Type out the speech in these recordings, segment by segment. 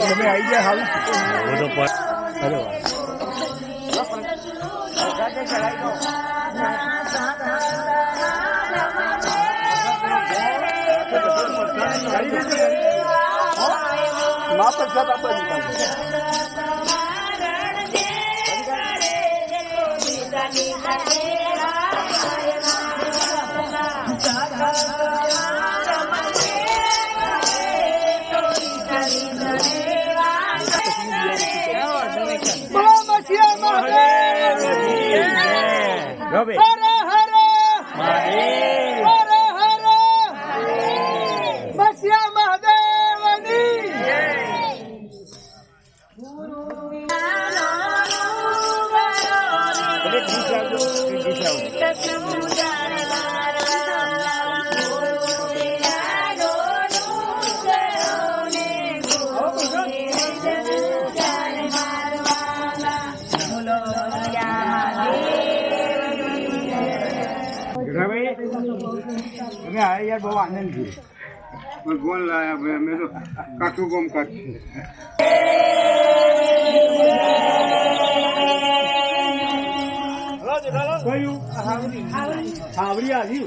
તમે આવી ગયા હાલ બધો यार बहुत आनंद थी भगवान लाया मैं तो काटू कम काट हावड़ी आ गई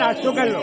નાસ્તો કરી લો.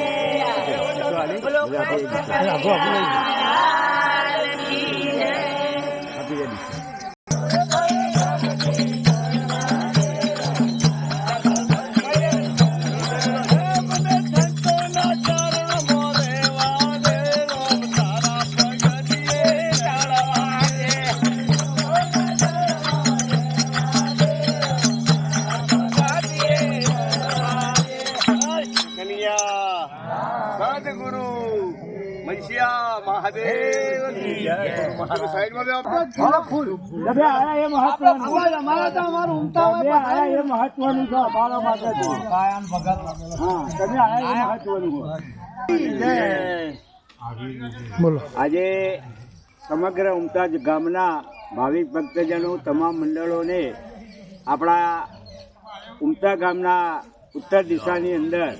આજે સમગ્ર ઉમતાજ ગામના ભાવિક ભક્તજનો તમામ મંડળોને આપણા ઉમતા ગામના ઉત્તર દિશાની અંદર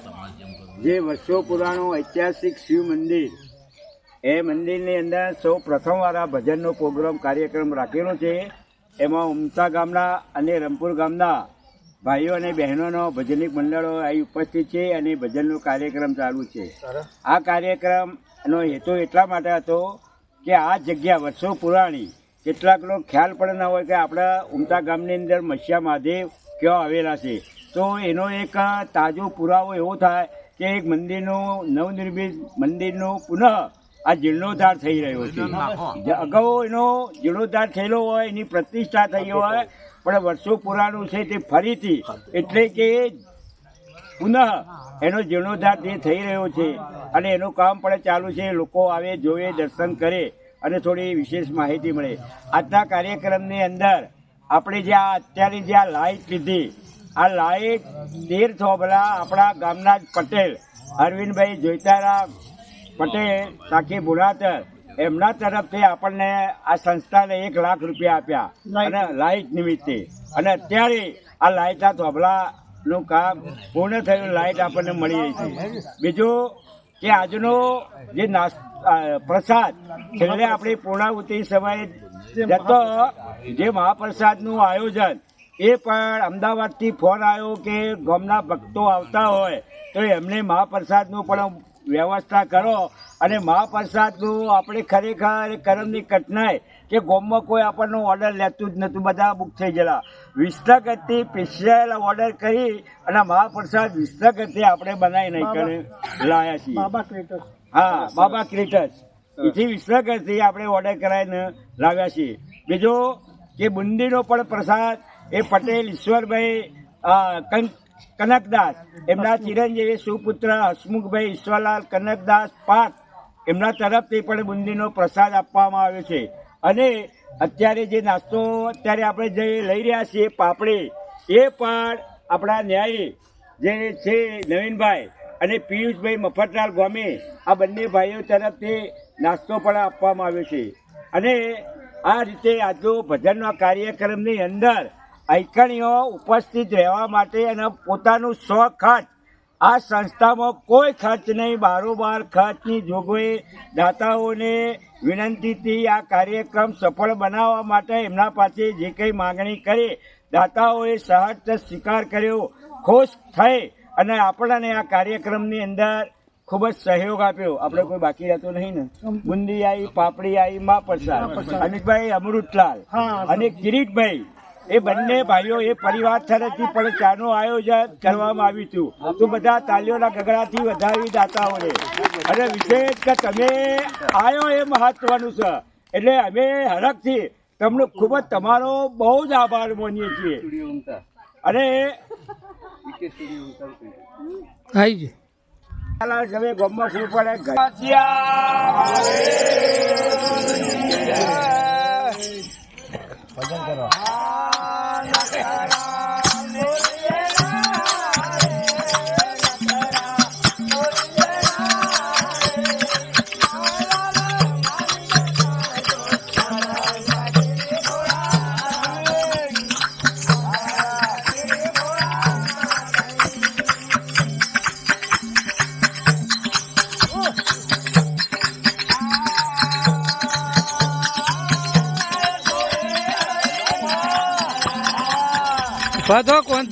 જે વર્ષો પુરાણું ઐતિહાસિક શિવ મંદિર, એ મંદિરની અંદર સૌ પ્રથમવાર આ ભજનનો પ્રોગ્રામ કાર્યક્રમ રાખેલો છે. એમાં ઉમતા ગામના અને રંગપુર ગામના ભાઈઓ અને બહેનોનો ભજનિક મંડળો અહીં ઉપસ્થિત છે અને ભજનનો કાર્યક્રમ ચાલુ છે. આ કાર્યક્રમનો હેતુ એટલા માટે હતો કે આ જગ્યા વર્ષો પુરાણી, કેટલાક લોકો ખ્યાલ પણ ના હોય કે આપણા ઉમતા ગામની અંદર મસ્યા મહાદેવ ક્યાં આવેલા છે. તો એનો એક તાજો પુરાવો એવો થાય કે એક મંદિરનું નવનિર્મિત મંદિરનું પુનઃ આ જીર્ણોદ્ધાર થઈ રહ્યો છે. અગાઉ એનો જીર્ણોદ્ધાર થયેલો હોય, એની પ્રતિષ્ઠા થઈ હોય, પણ વર્ષો પુરાણું છે તે ફરીથી એટલે કે પુનઃ એનો જીર્ણોદ્ધાર જે થઈ રહ્યો છે અને એનું કામ પણ ચાલુ છે. લોકો આવે, જોવે, દર્શન કરે અને થોડી વિશેષ માહિતી મળે. આજના કાર્યક્રમની અંદર આપણે જે અત્યારે જે આ લાઇટ લીધી, આ લાઇટ 13 થોભલા આપણા ગામના જ પટેલ અરવિંદભાઈ જોઈતારામ પટેલ સાખી ભુણાતર, એમના તરફથી આપણને આ સંસ્થાને 1 લાખ રૂપિયા આપ્યા અને લાઇટ નિમિત્તે. અને અત્યારે આ લાઇટના થોભલાનું કામ પૂર્ણ થયું, લાઇટ આપણને મળી રહી છે. બીજું કે આજનો જે પ્રસાદ છેલ્લે આપણી પૂર્ણાહુતિ સમયે જતો જે મહાપ્રસાદનું આયોજન, એ પણ અમદાવાદથી ફોન આવ્યો કે ગામના ભક્તો આવતા હોય તો એમને મહાપ્રસાદનું પણ વ્યવસ્થા કરો. અને મહાપ્રસાદનું આપણે ખરેખર કરમની કઠણાઈ કે ગામમાં કોઈ આપણનો ઓર્ડર લેતું જ નહોતું, બધા બુક થઈ ગયેલા. વિસનગરથી સ્પેશિયલ ઓર્ડર કરી અને મહાપ્રસાદ વિસનગરથી આપણે બનાવી નાખીને લાવ્યા છીએ. હા, બાબા ક્રિએટર્સ એથી વિસનગરથી આપણે ઓર્ડર કરાવીને લાવ્યા છીએ. બીજું કે બુંદીનો પણ પ્રસાદ એ પટેલ ઈશ્વરભાઈ કનકદાસ, એમના ચિરંજીવી સુપુત્ર હસમુખભાઈ ઈશ્વરલાલ કનકદાસ પાક, એમના તરફથી પણ બુંદીનો પ્રસાદ આપવામાં આવ્યો છે. અને અત્યારે જે નાસ્તો અત્યારે આપણે જે લઈ રહ્યા છીએ પાપડી, એ પણ આપણા ન્યાયી જે છે નવીનભાઈ અને પિયુષભાઈ મફતલાલ ગોમી, આ બંને ભાઈઓ તરફથી નાસ્તો પણ આપવામાં આવ્યો છે. અને આ રીતે આજનો ભજનનો કાર્યક્રમની અંદર આઈકણીઓ ઉપસ્થિત રહેવા માટે અને પોતાનું સ્વખર્ચ, આ સંસ્થામાં કોઈ ખર્ચ નહીં, બારોબાર ખર્ચની જોગવાઈ દાતાઓને વિનંતીથી આ કાર્યક્રમ સફળ બનાવવા માટે એમના પાસે જે કંઈ માગણી કરી, દાતાઓએ સહજ સ્વીકાર કર્યો, ખુશ થઈ અને આપણને આ કાર્યક્રમની અંદર ખૂબ જ સહયોગ આપ્યો. આપણે કોઈ બાકી રહેતો નહીં ને. બુંદી આવી, પાપડી આવી, મહાપ્રસાદ, અમિતભાઈ અમૃતલાલ અને કિરીટભાઈ, એ બંને ભાઈઓ એ પરિવાર તરફથી પણ ચાનું આયોજન કરવામાં આવ્યું હતું. તો બધા તાલીઓના ગગડાથી વધાવી દાતાઓને. અને વિશેષ કે તમે આવ્યો એ મહત્વનું છે, એટલે અમે હરખથી તમને ખૂબ જ તમારો બહુ જ આભાર માનીએ છીએ. અને આવી જ ચાલો હવે ગમમાં ફૂલ પડે ભજન કરો. બધો કોણ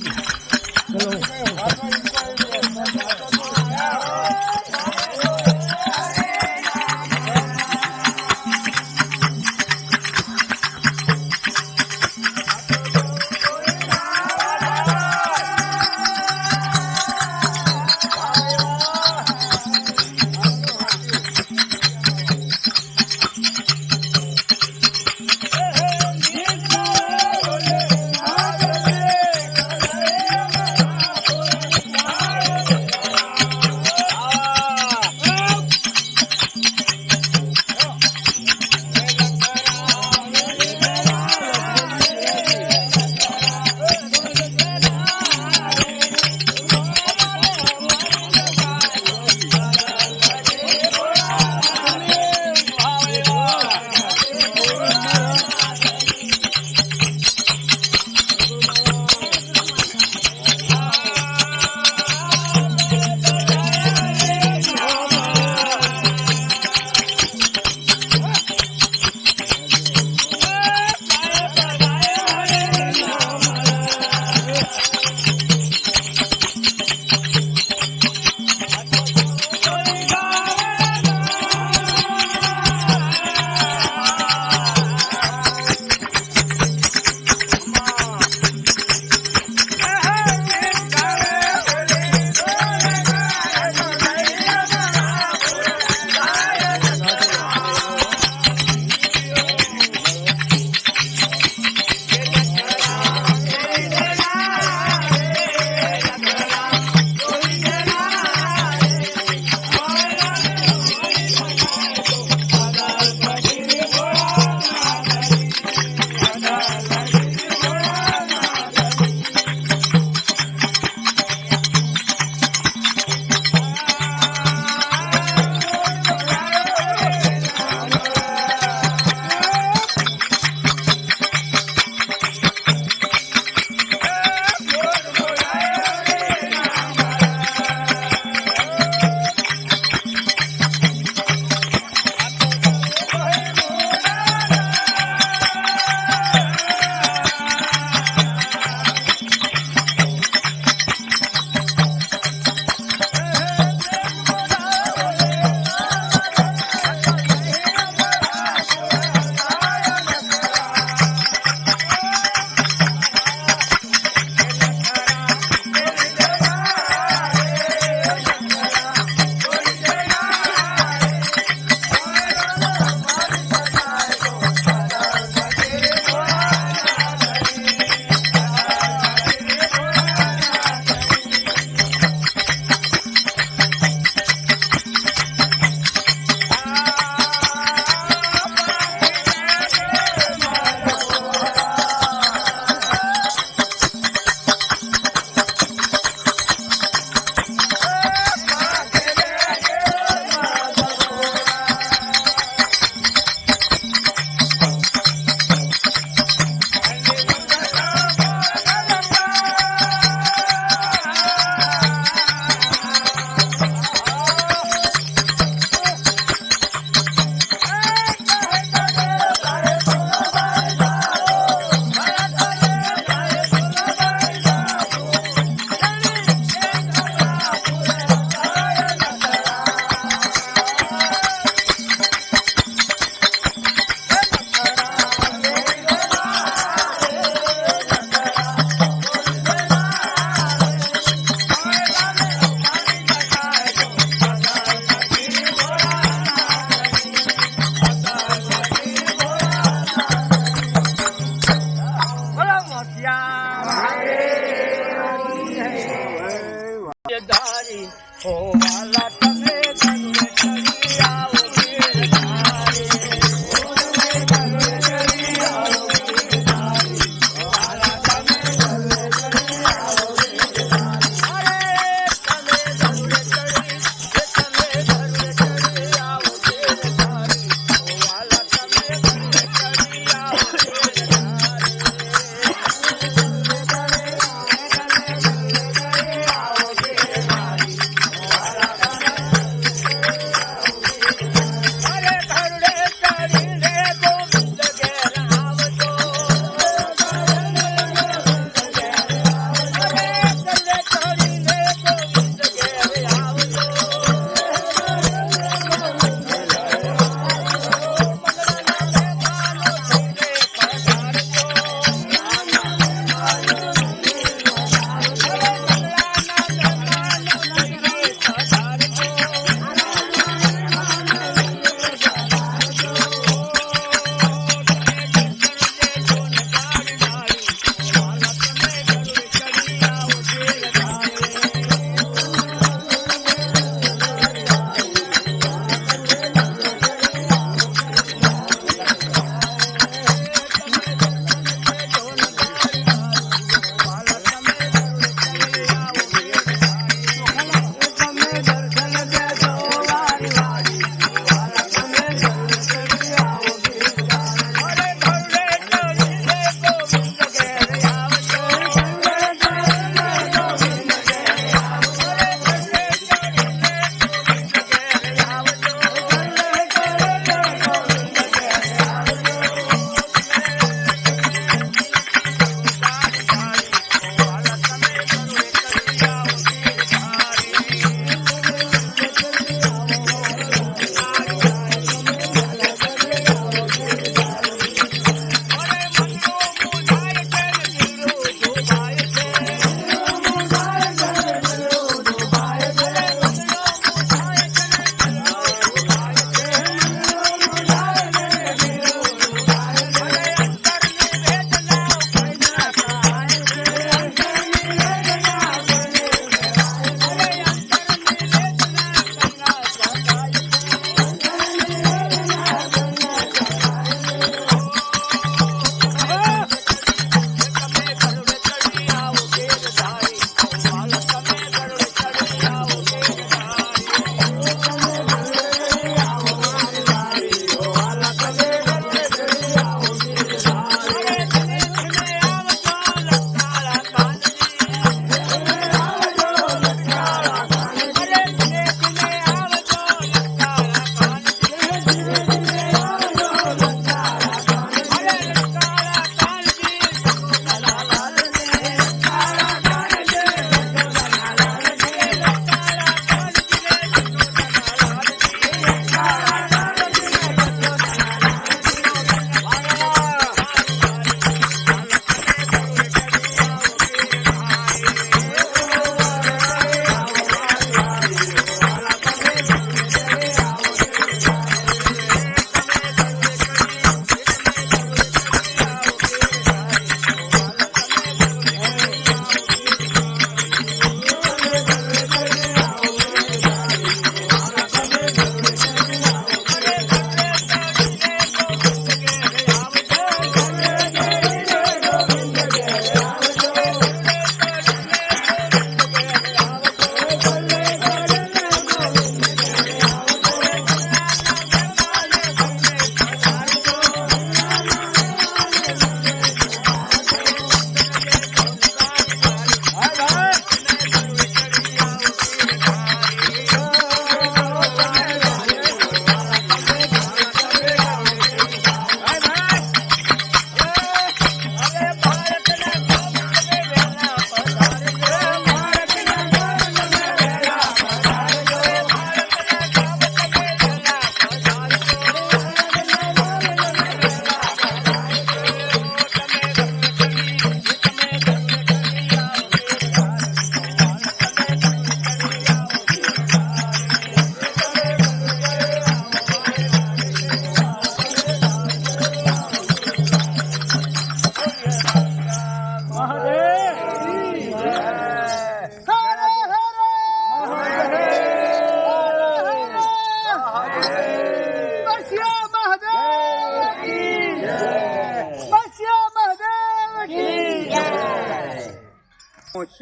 ગીરધારી હો વાલા તમે ગરુડે ચડી આવો ગીરધારી હો તમે ગરુડે ચડી આવો ગીરધારી વાલા તમે ગરુડે ચડી આવો ગીરધારી અરે તમે ગરુડે ચડી તમે ગરુડે ચડી આવો ગીરધારી હો વાલા તમે ગરુડે ચડી આવો ગીરધારી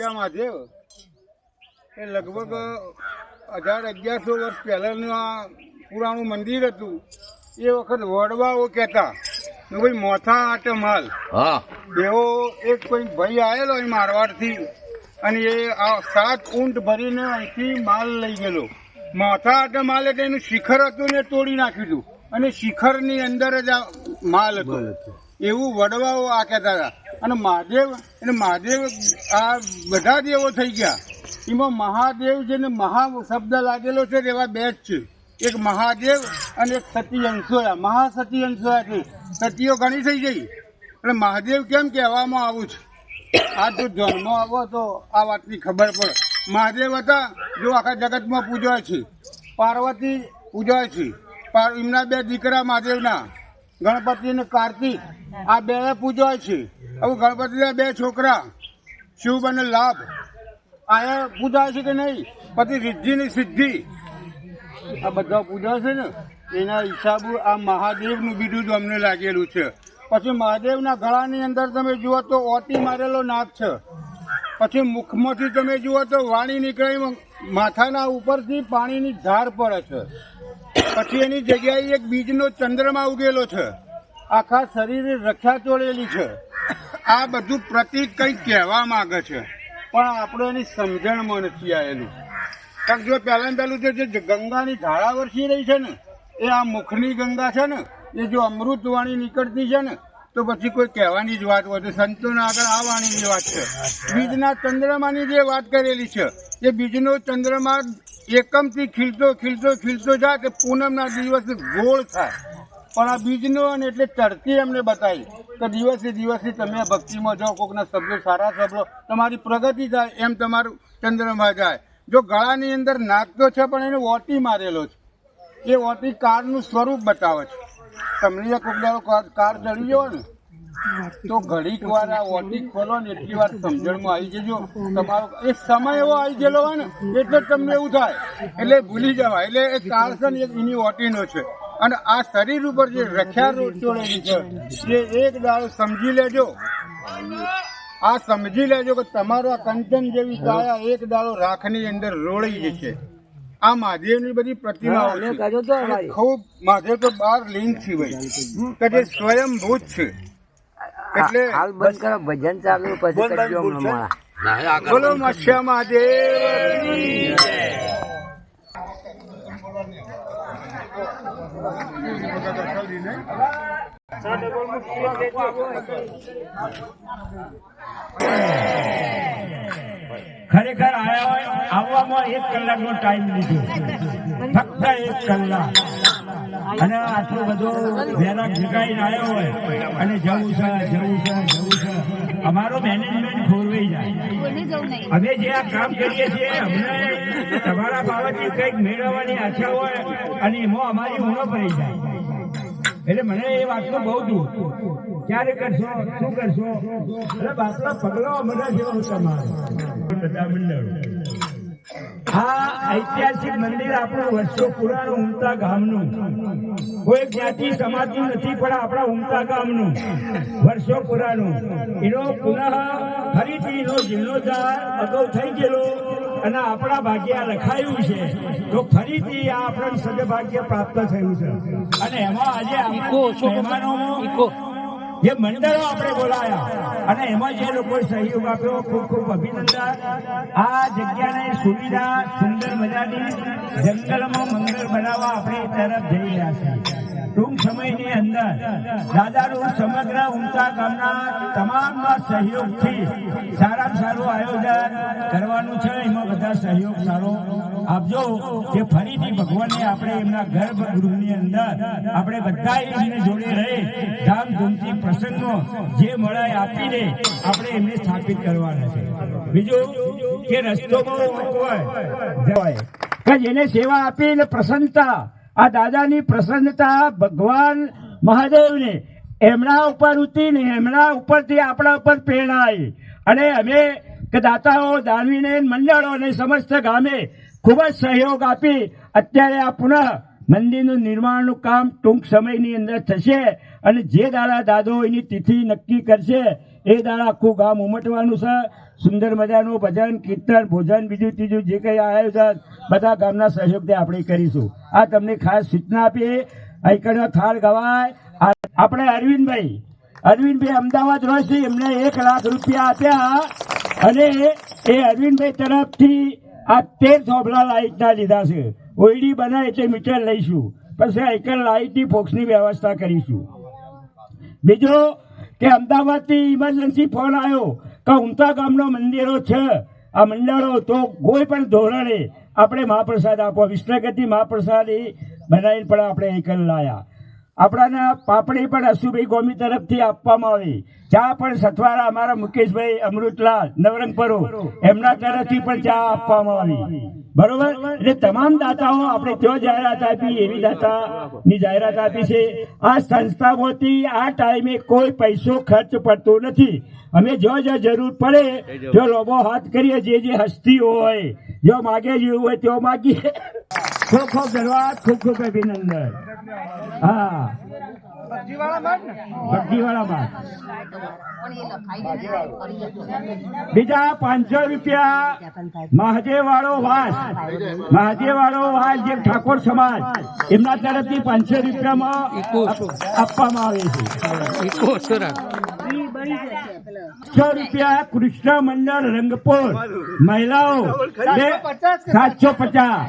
ઉમતારા મહાદેવ એ લગભગ 1100 વર્ષ પહેલાંનું આ પુરાણું મંદિર હતું. એ વખત વડવાઓ કહેતા કે ભાઈ મોથા આટે માલ એવો એક કોઈ ભાઈ આવેલો અહીં મારવાડથી અને એ આ 7 ઊંટ ભરીને અહીંથી માલ લઈ ગયેલો. મોથા આટે માલ એટલે એનું શિખર હતું ને તોડી નાખ્યું હતું અને શિખરની અંદર જ આ માલ હતો એવું વડવાઓ આ કહેતા હતા. અને મહાદેવ આ બધા દેવો થઈ ગયા. એમાં મહાદેવ જેને મહા શબ્દ લાગેલો છે એવા બે જ છે, એક મહાદેવ અને એક સતી અંશોયા. મહાસતી અંશોયા છે, સતીઓ ઘણી થઈ ગઈ એટલે મહાદેવ કેમ કહેવામાં આવું છે આ જો જન્મ આવો તો આ વાતની ખબર પડે. મહાદેવ હતા જો આખા જગતમાં પૂજાય છે, પાર્વતી પૂજાય છે, એમના 2 દીકરા મહાદેવના ગણપતિ અને કાર્તિક આ 2 પૂજાય છે. હવે ગણપતિના 2 છોકરા શુભ અને લાભ આયા પૂજાય છે કે નહીં, પછી રિદ્ધિ ને સિદ્ધિ આ બધા પૂજા છે ને એના હિસાબે આ મહાદેવનું બીજું જ અમને લાગેલું છે. પછી મહાદેવના ગળાની અંદર તમે જુઓ તો ઓટી મારેલો નાક છે. પછી મુખમાંથી તમે જુઓ તો વાણી નીકળી માથાના ઉપરથી પાણીની ધાર પડે છે. પછી એની જગ્યાએ એક બીજનો ચંદ્રમા ઉગેલો છે. આખા શરીરે રક્ષા ચોળેલી છે. આ બધું પ્રતીક કંઈક કહેવા માંગે છે પણ આપણે એની સમજણમાં નથી આવેલું. કારણ જો પહેલાં પહેલું જે ગંગાની ધારા વરસી રહી છે ને એ આ મુખની ગંગા છે ને એ જો અમૃત વાણી નીકળતી છે ને તો પછી કોઈ કહેવાની જ વાત હોય તો સંતોના આગળ આ વાણીની વાત છે. બીજના ચંદ્રમાની જે વાત કરેલી છે એ બીજનો ચંદ્રમા એકમથી ખીલતો ખીલતો ખીલતો જાય કે પૂનમના દિવસે ગોળ થાય. પણ આ બીજનો અને એટલે ચડતી અમને બતાવી કે દિવસે દિવસે તમે ભક્તિમાં જાઓ, કોકના શબ્દો સારા શબ્દો તમારી પ્રગતિ થાય એમ તમારું ચંદ્રમા જાય. જો ગળાની અંદર નાક તો છે પણ એને ઓટી મારેલો છે. એ ઓટી કાળનું સ્વરૂપ બતાવે છે. તમને કોક દાડો કાર ચડી ગયો ને તો ઘડીક વાર આ ઓટી ખોલો ને એટલી વાર સમજણમાં આવી જજો. તમારો એ સમય એવો આવી ગયેલો હોય ને એટલે જ તમને એવું થાય એટલે ભૂલી જવાય. એટલે એ કાળ છે ને એની ઓટીનો છે. અને આ શરીર ઉપર જે રખ્યા ચોળેલી છે એ એક દાડો સમજી લેજો. આ સમજી લેજો કે તમારો આ કંચન જેવી કાયા એક દાડો રાખની અંદર રોળી જશે. આ મહાદેવની બધી પ્રતિમાઓ છે. ખૂબ મહાદેવ તો 12 લિંગ છે ભાઈ કે જે સ્વયંભૂત છે. એટલે હાલ બંધ કરો, ભજન ચાલુ પછી કરજો હમણાં. બોલો મત્સ્ય મહાદેવ. ખરેખર આવવામાં 1 કલાકનો ટાઈમ લીધો, ફક્ત 1 કલાક. અને આટલું બધું વહેલા જગાઈને આવ્યો હોય અને જવું છે. અમારો મેનેજમેન્ટ ખોરવાઈ જાય. અમે જે આ કામ કરીએ છીએ અમને તમારા બાબતથી કંઈક મેળવવાની આશા હોય અને એમાં અમારી ઊણો પડી જાય. એટલે મને એ વાતનું બહુ દુઃખ. ક્યારે કરશો, શું કરશો? એટલે બાપલા પગલો બધા જેવો તમારો આ ઐતિહાસિક મંદિર આપણું વર્ષો પુરાણું ઉમતા ગામનું, કોઈ જ્ઞાતિ સમાજનું નથી પણ આપણા ઉમતા ગામનું વર્ષો પુરાણું. એનો પુનઃ ફરીથી એનો જીર્ણોદ્ધાર અગાઉ થઈ ગયેલો અને આપણા ભાગ્ય લખાયું છે તો ફરીથી આ આપણને સદભાગ્ય પ્રાપ્ત થયું છે. અને એમાં આજે મહેમાનો જે મંડળો આપણે બોલાયા અને એમાં જે લોકો સહયોગ આપ્યો ખૂબ ખૂબ અભિનંદન. આ જગ્યાને સુવિધા સુંદર મજાની જંગલમાં મંદિર બનાવવા આપણે તરફ જઈ રહ્યા છીએ. ટૂંક સમયની અંદર દાદાનું સમગ્ર ઉમતા ગામના તમામના સહયોગથી સારામાં સારું આયોજન કરવાનું છે. એમાં બધા સહયોગ સારો આપજો કે ફરીથી ભગવાનને આપણે એમના ગર્ભગૃહની અંદર આપણે બધા એમને જોડે રહી ધામધૂમથી પ્રસંગો જે મળે આપીને આપણે એમને સ્થાપિત કરવાના છે. બીજું કે રસ્તો બહુ હોય કે જેને સેવા આપીને પ્રસન્નતા, આ દાદાની પ્રસન્નતા ભગવાન મહાદેવને એમના ઉપર ઉતરીને એમના ઉપરથી આપણા ઉપર પ્રેરણા આવી અને અમે કે દાતાઓ, દાનવીને, મંડળો અને સમસ્ત ગામે ખૂબ જ સહયોગ આપી અત્યારે આ પુનઃ મંદિરનું નિર્માણનું કામ ટૂંક સમયની અંદર થશે અને જે દાદો એની તિથિ નક્કી કરશે એ દાડા આખું ગામ ઉમટવાનું છે. સુંદર મજાનું ભજન કીર્તન ભોજન બીજું ત્રીજું જે કંઈ આયોજન બધા ગામના સહયોગથી આપણે કરીશું. આ તમને ખાસ સૂચના આપીએ. આઈકણનો થાળ ગવાય. આપણે અરવિંદભાઈ અમદાવાદ રહે છે, એમને 1 લાખ રૂપિયા આપ્યા અને એ અરવિંદભાઈ તરફથી આ 13 થોભલા લાઇટના લીધા છે. ઓયડી બનાવે એટલે મીટર લઈશું, પછી આઈકણ લાઇટની ફોક્સની વ્યવસ્થા કરીશું. બીજો કે અમદાવાદથી ઇમરજન્સી ફોન આવ્યો કે ઉમતા ગામનો મંદિરો છે, આ મંડળો તો કોઈ પણ ધોરણે આપણે મહાપ્રસાદ આપો. વિસનગરથી મહાપ્રસાદ એ બનાવીને પણ આપણે આઈકણ લાયા. આપણાના પાપડી પણ અશુભાઈ ગોમી તરફથી આપવામાં આવી. ચા પણ સથવારા અમારા મુકેશભાઈ અમૃતલાલ નવરંગપરો એમના તરફથી પણ ચા આપવામાં આવી. બરોબર. એટલે તમામ દાતાઓ આપણે ત્યાં જાહેરાત આપી એવી દાતાની જાહેરાત આપી છે. આ સંસ્થાઓથી આ ટાઈમે કોઈ પૈસો ખર્ચ પડતો નથી. અમે જો જરૂર પડે જો લોબો હાથ કરીએ, જે હસ્તીઓ હોય જો માગે જેવું હોય તેઓ માગીએ. ખૂબ ખૂબ ધન્યવાદ, ખૂબ ખૂબ અભિનંદન. હા, ભક્તિવાળામાં બીજા 500 રૂપિયા મહાદેવવાળો વાસ જે ઠાકોર સમાજ એમના તરફથી 500 રૂપિયામાં આપવામાં આવે છે. 100 રૂપિયા કૃષ્ણ મંડળ રંગપુર મહિલાઓ 750.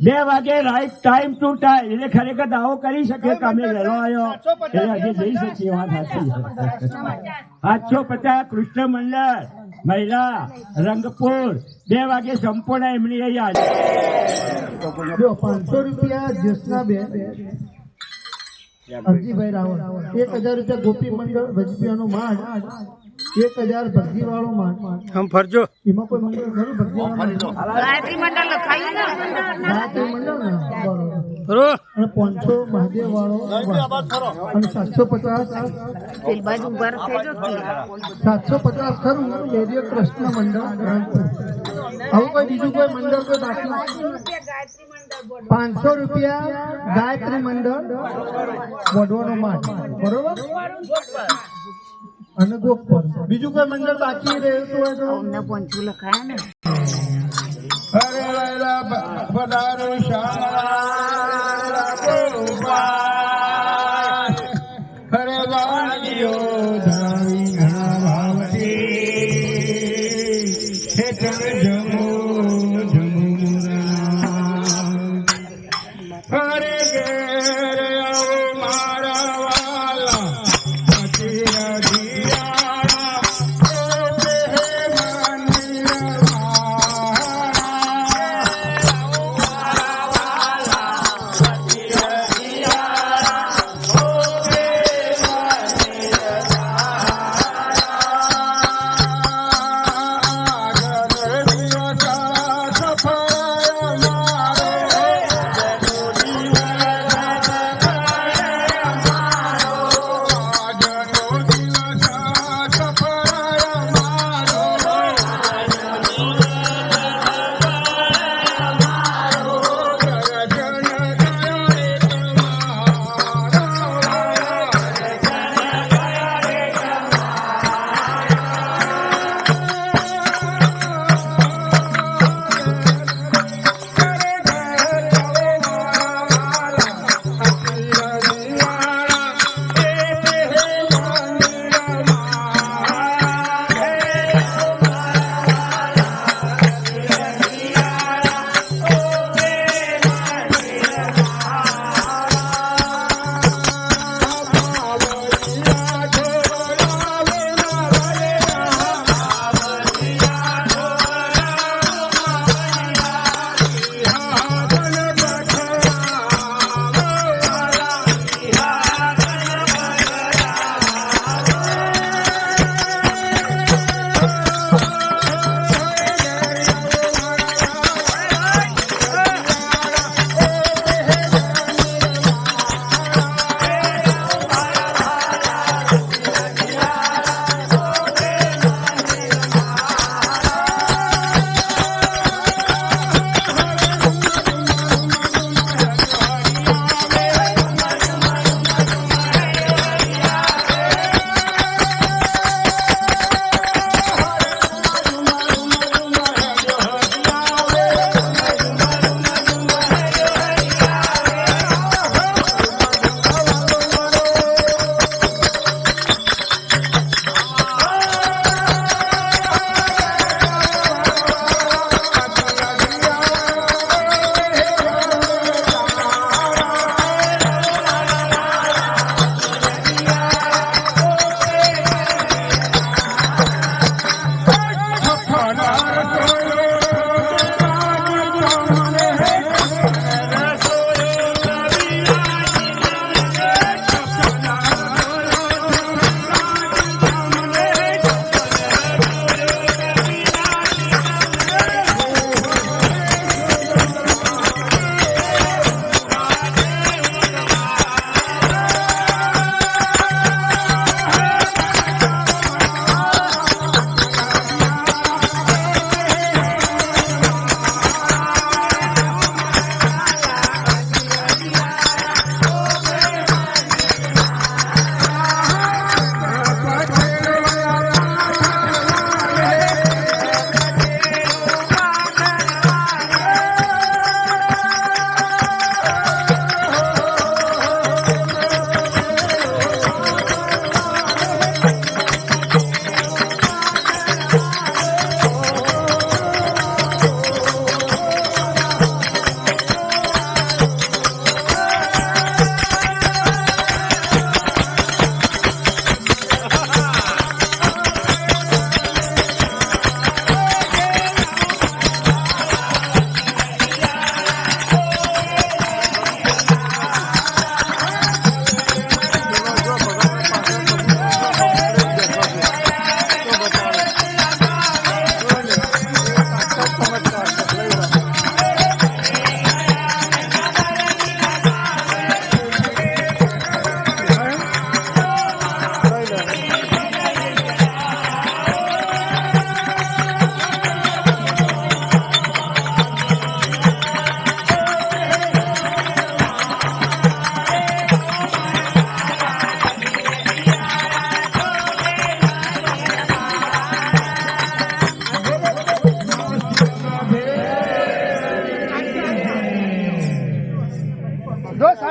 2 વાગે રાઈટ ટાઈમ ટુ ટાઈમ. એટલે ખરેખર દાવો કરી શકે કે અમે વહેલો આવ્યો એટલે આજે જઈ શકીએ. વાત સાચી. 750 કૃષ્ણ મંડળ મહિલા રંગપુર 2 વાગે સંપૂર્ણ એમની અહીં 500 રૂપિયા જ્યોત્સનાબેન અરજીભાઈ રાવળ, 1000 રૂપિયા ગોપી મંડળ ભજપિયાનો માંડ, 1000 ભરતીવાળો માંડ. આમ ફરજો. એમાં કોઈ મંડળ ખરું ભરતીવાળો? ગાયત્રી મંડળ લખાયું ને. ગાયત્રી મંડળ ને, બરોબર. અને 500 મહાદેવ વાળો અને 750 ખરું રેડિયો કૃષ્ણ મંડળ રંગપુર. આવું કોઈ બીજું કોઈ મંડળ કોઈ દાખલા? 500 રૂપિયા ગાયત્રી મંડળ વડવાનો માટ, બરોબર. અને ગોપર બીજું કોઈ મંડળ બાકી રહેતું હોય તો અમને 500 લખાયા ને. હરે વેલા પધારો શામળા ગોપાલ, હરે વાણીઓ ધાવી ઘણા ભાવતી, હે તમે જમો હરે ઘેર આવો મારા વાલા,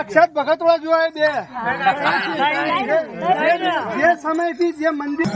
સાક્ષાત ભગતોળા જોવાય બે જે સમયથી જે મંદિર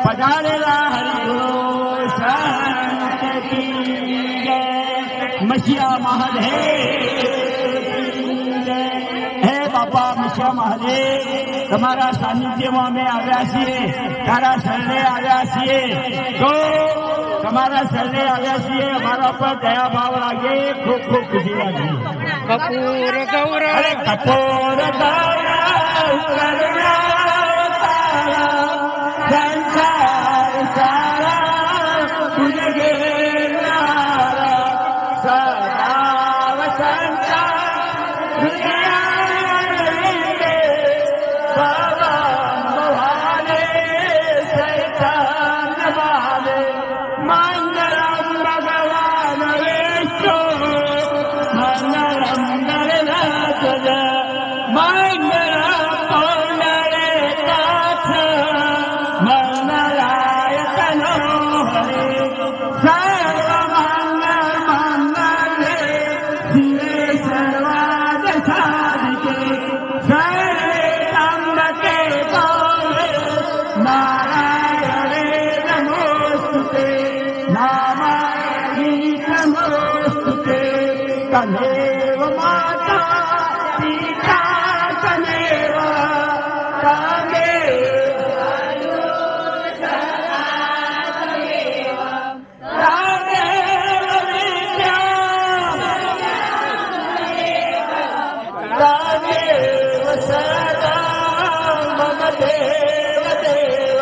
પધારેલા હરિગુરુ સંત કી જય, મસીહા મહાદેવ કી જય. તમારા સાનિધ્યમાં અમે આવ્યા છીએ, તારા શરણે આવ્યા છીએ, તો તમારા શરણે આવ્યા છીએ, અમારા પર દયા ભાવ લાગે, ખૂબ ખૂબ ખુશી લાગે. કપૂર ગૌરવ અરે કપૂર ગૌરવ કરુણા તારા, સંસાર સારા તુજ ગેરનારા, સદા વસંતા દુનિયા રીતે પવન બહારે શૈતાન બહારે, મંગળમ ભગવાન વિષ્ણુ મંગળમ ગણનાથ મંગળમ પૌંડરે કાથ મંગલાય તનો હરે, સર્વ મંગળ મંગલે શિવે સર્વાદ સાધિકે, સર્વે ત્રંબકે ગૌરે નારાયણે નમોસ્તુતે, નારાયણી નમોસ્તુતે. તમેવ માતા પિતા તમેવ તમેવ સદા મમ દેવ દેવ,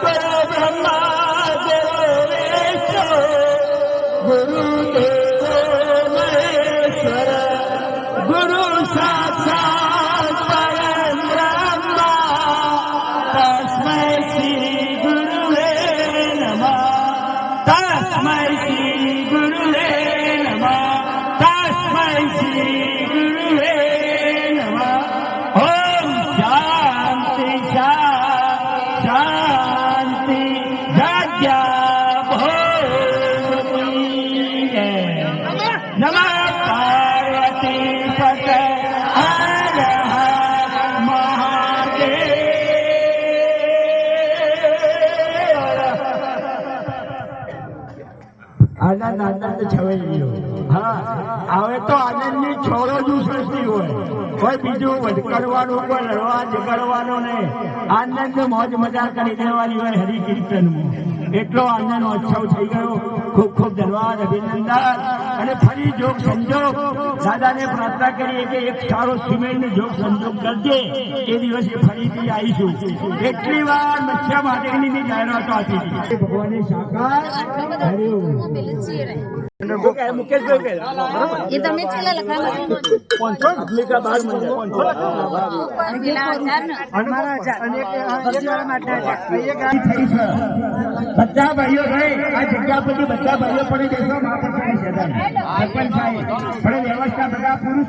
ગુરુ બ્રહ્મા દેવો વિષ્ણુ ગુરુદેવો મહેશ્વર, ગુરુ સાક્ષાત પરમ બ્રહ્મ, તસ્મૈ શ્રી ગુરુવે નમઃ, તસ્મૈ શ્રી ગુરુવે નમઃ, તસ્મૈ શ્રી ગુરુવે નમઃ. ઓમ શાંતિ શાંતિ જગ્યા ભોગતી હે. નમઃ પાર્વતી પતે હર હર મહાદેવ. આનંદ આનંદ છવાઈ ગયો. હા, હવે તો આનંદની છોડો જ ઉછળતી હોય, કોઈ બીજું વઢકડવાનું, કોઈ લડવા ઝઘડવાનું નહીં. આનંદ મોજ મજા કરી દેવાની હોય હરિ કીર્તનમાં. એટલો આનંદ ઉત્સવ થઈ ગયો. ખૂબ ખૂબ ધન્યવાદ, અભિનંદન. અને ફરી જોગ સંજોગ દાદાને પ્રાર્થના કરીએ કે એક સારો સિમેન્ટનો જોગ સંજોગ કરજે, એ દિવસે ફરીથી આવીશું. એટલી વાર મત્સ્ય માટેની જાહેરાતો આપી હતી. ભગવાનની સાકાર હરિઓમ. મુકેશભાઈ એ તમે છેલ્લા લખાણ બધા ભાઈઓ આ જગ્યા પરથી બધા ભાઈઓ પડી જશો. સરપંચ સાહેબ પણ વ્યવસ્થા બધા પુરુષ